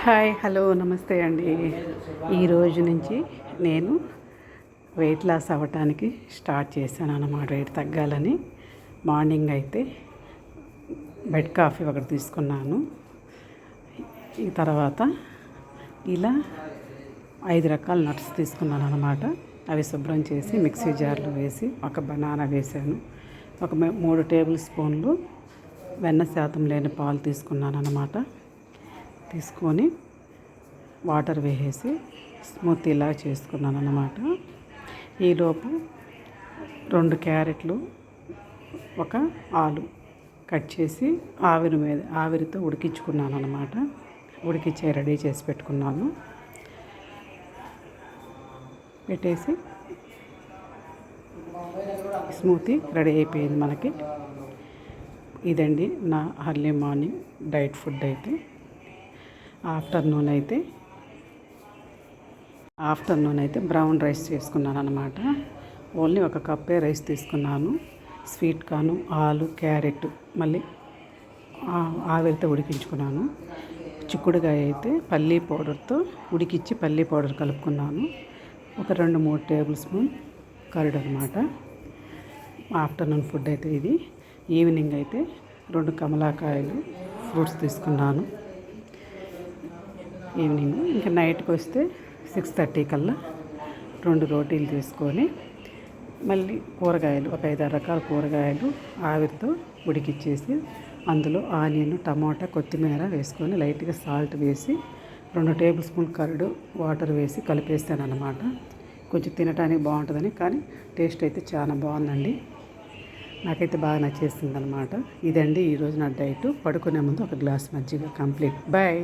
Hi hello నమస్తే అండి. ఈరోజు నుంచి నేను వెయిట్ లాస్ అవ్వటానికి స్టార్ట్ చేశాను అన్నమాట. వెయిట్ తగ్గాలని మార్నింగ్ అయితే బెడ్ కాఫీ ఒకటి తీసుకున్నాను. ఈ తర్వాత ఇలా 5 రకాల నట్స్ తీసుకున్నాను అన్నమాట. అవి శుభ్రం చేసి మిక్సీ జార్లో వేసి ఒక బనానా వేసాను. ఒక 3 టేబుల్ స్పూన్లు వెన్న శాతం లేని పాలు తీసుకున్నాను అన్నమాట. తీసుకొని వాటర్ వేసేసి స్మూతీలా చేసుకున్నాను అన్నమాట. ఈలోపు 2 క్యారెట్లు, ఒక ఆలు కట్ చేసి ఆవిరితో ఉడికించుకున్నాను అన్నమాట. ఉడికించి రెడీ చేసి పెట్టుకున్నాను. పెట్టేసి స్మూతీ రెడీ అయిపోయింది మనకి. ఇదండి నా ఎర్లీ మార్నింగ్ డైట్ ఫుడ్. అయితే ఆఫ్టర్నూన్ అయితే బ్రౌన్ రైస్ చేసుకున్నాను అన్నమాట. ఓన్లీ 1 కప్పే రైస్ తీసుకున్నాను. స్వీట్ కార్న్, ఆలు, క్యారెట్ మళ్ళీ ఆవిరితో ఉడికించుకున్నాను. చిక్కుడుకాయ అయితే పల్లీ పౌడర్తో ఉడికించి పల్లీ పౌడర్ కలుపుకున్నాను. ఒక 2-3 టేబుల్ స్పూన్ కర్డ్ అనమాట. ఆఫ్టర్నూన్ ఫుడ్ అయితే ఇది. ఈవినింగ్ అయితే 2 కమలాకాయలు ఫ్రూట్స్ తీసుకున్నాను. ఈవినింగ్ ఇంకా నైట్కి వస్తే 6:30 కల్లా 2 రోటీలు తీసుకొని మళ్ళీ కూరగాయలు ఒక 5-6 రకాల కూరగాయలు ఆవిరితో ఉడికిచ్చేసి అందులో ఆనియన్, టమాటా, కొత్తిమీర వేసుకొని లైట్గా సాల్ట్ వేసి 2 టేబుల్ స్పూన్ కర్డ్ వాటర్ వేసి కలిపేస్తాను అన్నమాట. కొంచెం తినడానికి బాగుంటుందని, కానీ టేస్ట్ అయితే చాలా బాగుందండి. నాకైతే బాగా నచ్చేసింది అనమాట. ఇదండి ఈరోజు నా డైట్. పడుకునే ముందు 1 గ్లాస్ మజ్జిగ కంప్లీట్. బాయ్.